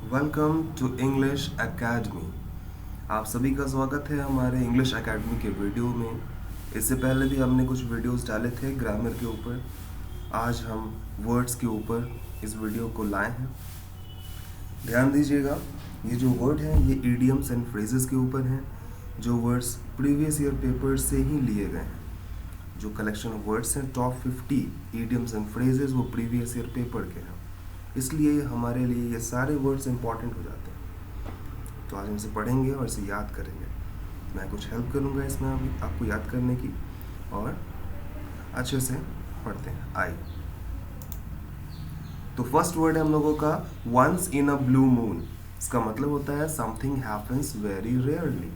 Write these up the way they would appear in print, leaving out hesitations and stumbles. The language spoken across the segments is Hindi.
Welcome to English academy. आप सभी का स्वागत है हमारे इंग्लिश एकेडमी के वीडियो में। इससे पहले भी हमने कुछ वीडियोस डाले थे ग्रामर के ऊपर। आज हम वर्ड्स के ऊपर इस वीडियो को लाए हैं। ध्यान दीजिएगा, ये जो वर्ड हैं ये ईडियम्स एंड फ्रेजेस के ऊपर हैं, जो वर्ड्स प्रीवियस ईयर पेपर से ही लिए गए हैं। जो कलेक्शन ऑफ वर्ड्स हैं टॉप 50 ईडियम्स एंड फ्रेजेस वो प्रीवियस ईयर पेपर के हैं, इसलिए हमारे लिए ये सारे वर्ड्स इंपॉर्टेंट हो जाते हैं। तो आज हम इसे पढ़ेंगे और इसे याद करेंगे। मैं कुछ हेल्प करूँगा इसमें अभी आपको याद करने की, और अच्छे से पढ़ते हैं। आई तो फर्स्ट वर्ड है हम लोगों का once in a blue moon. इसका मतलब होता है समथिंग हैपन्स वेरी रेयरली,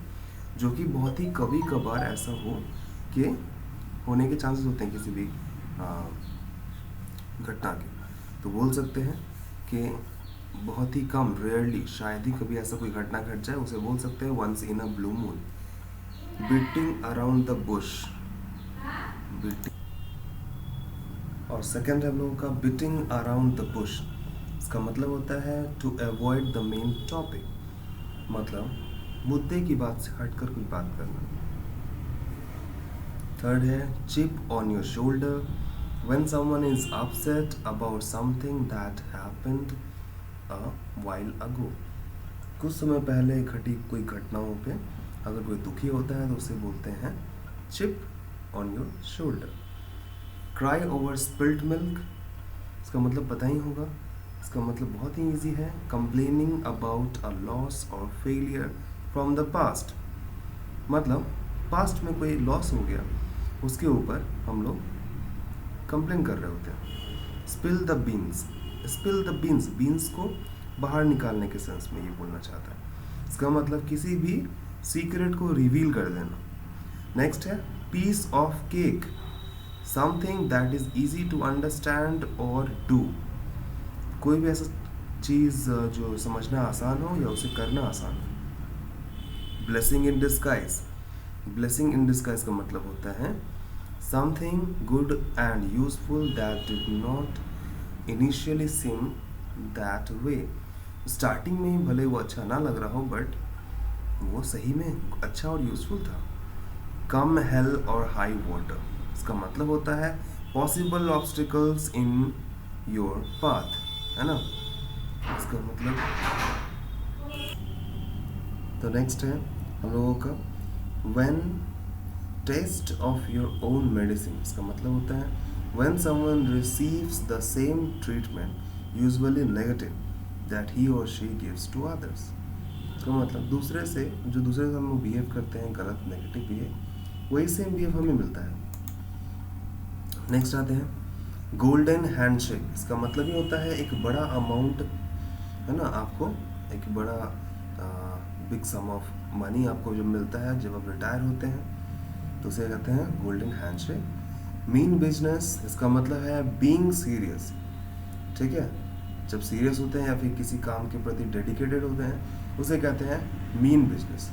जो कि बहुत ही कभी कभार ऐसा हो कि होने के चांसेस होते हैं किसी भी घटना के। तो बोल सकते हैं कि बहुत ही कम, रेयरली, शायद ही कभी ऐसा कोई घटना घट जाए, उसे बोल सकते हैं once in a blue moon. Beating around the bush, beating. और सेकंड है हम लोगों का बीटिंग अराउंड द बुश। इसका मतलब होता है to avoid the main topic, मतलब मुद्दे की बात से हटकर कोई बात करना। थर्ड है chip on your shoulder, when someone is upset about something that happened a while ago। कुछ समय पहले घटी कोई घटनाओं पे अगर कोई दुखी होता है तो उसे बोलते हैं chip on your shoulder. Cry over spilled milk, इसका मतलब पता ही होगा। इसका मतलब बहुत ही ईजी है, कंप्लेनिंग अबाउट अ लॉस और फेलियर फ्रॉम द पास्ट। मतलब पास्ट में कोई लॉस हो गया, उसके ऊपर हम लोग कंप्लेन कर रहे होते हैं। Spill the beans, spill the beans, beans को बाहर निकालने के सेंस में ये बोलना चाहता है। इसका मतलब किसी भी सीक्रेट को रिवील कर देना। नेक्स्ट है piece of cake, something that is easy to understand और डू। कोई भी ऐसा चीज़ जो समझना आसान हो या उसे करना आसान हो। Blessing in disguise, blessing in disguise का मतलब होता है something good and useful that did not initially seem that way। Starting में ही भले वो अच्छा ना लग रहा हो, बट वो सही में अच्छा और यूजफुल था। कम हेल और हाई वाटर, इसका मतलब होता है possible obstacles in your path, है ना। इसका मतलब तो नेक्स्ट है हम लोगों का when taste of your own medicine. इसका मतलब होता है when someone receives the same treatment usually negative that he or she gives to others। इसका मतलब दूसरे से, जो दूसरे से हम लोग बिहेव करते हैं गलत, नेगेटिव बिहेव, वही सेम बिहेव हमें मिलता है। नेक्स्ट आते हैं गोल्डन हैंडशेक। इसका मतलब ही होता है एक बड़ा अमाउंट, है ना, आपको एक बड़ा बिग सम ऑफ मनी आपको जब मिलता है जब आप रिटायर होते हैं, तो उसे कहते हैं गोल्डन हैंडशेक। मीन बिजनेस, इसका मतलब है बीइंग सीरियस, ठीक है। जब सीरियस होते हैं या फिर किसी काम के प्रति डेडिकेटेड होते हैं उसे कहते हैं मीन बिजनेस।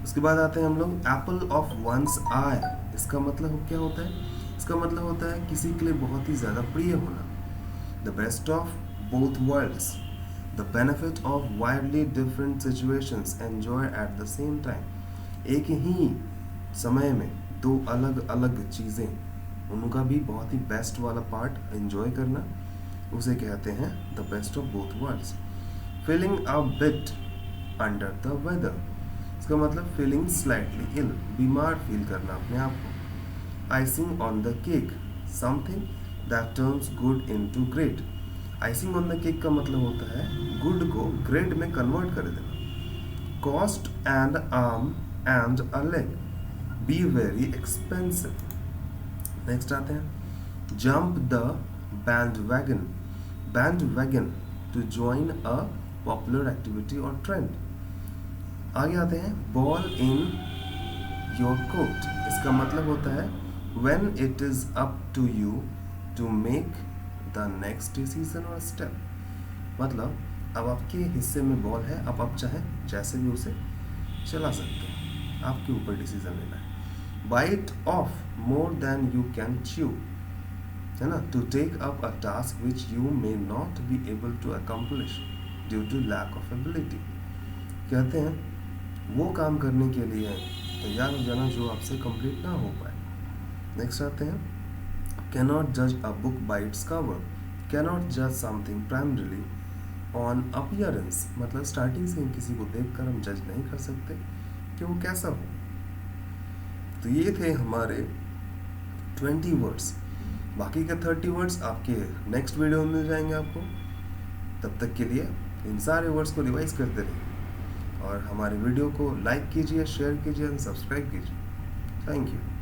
उसके बाद आते हैं हम लोग एप्पल ऑफ वंस आई। इसका मतलब क्या होता है? इसका मतलब होता है किसी के लिए बहुत ही ज़्यादा प्रिय होना। The best of both world's, the benefit of widely different situations enjoy at the same time. एक ही समय में दो अलग अलग चीज़ें, उनका भी बहुत ही बेस्ट वाला पार्ट एंजॉय करना, उसे कहते हैं the best of both worlds. Feeling a bit under the weather, इसका मतलब फीलिंग स्लाइटली इल, बीमार फील करना अपने आप को। Icing on the cake, something that turns good into great. Icing on the cake का मतलब होता है गुड को ग्रेट में कन्वर्ट कर देना। Cost and arm and a leg, be very expensive. Next आते हैं jump the band wagon, band wagon to join a popular activity और ट्रेंड। आगे आते हैं बॉल इन योर कोर्ट, इसका मतलब होता है when it is up to you to make the next decision और स्टेप। मतलब अब आपके हिस्से में बॉल है, अब आप चाहें जैसे भी उसे चला सकते हैं, आपके ऊपर डिसीजन लेना है। Bite off more than you can chew, है ना, to take up a task which you may not be able to accomplish. Due to lack of ability. कहते हैं वो काम करने के लिए तैयार हो जाना जो आपसे कंप्लीट ना हो पाए। नेक्स्ट आते हैं, कैनॉट जज a book by its cover. Cannot जज समथिंग प्राइमरीली ऑन अपीयरेंस, मतलब स्टार्टिंग से ही किसी को देखकर हम जज नहीं कर सकते कि वो कैसा हो। तो ये थे हमारे 20 वर्ड्स। बाकी के 30 वर्ड्स आपके नेक्स्ट वीडियो में मिल जाएंगे आपको। तब तक के लिए इन सारे वर्ड्स को रिवाइज करते रहिए और हमारे वीडियो को लाइक कीजिए, शेयर कीजिए और सब्सक्राइब कीजिए। Thank you.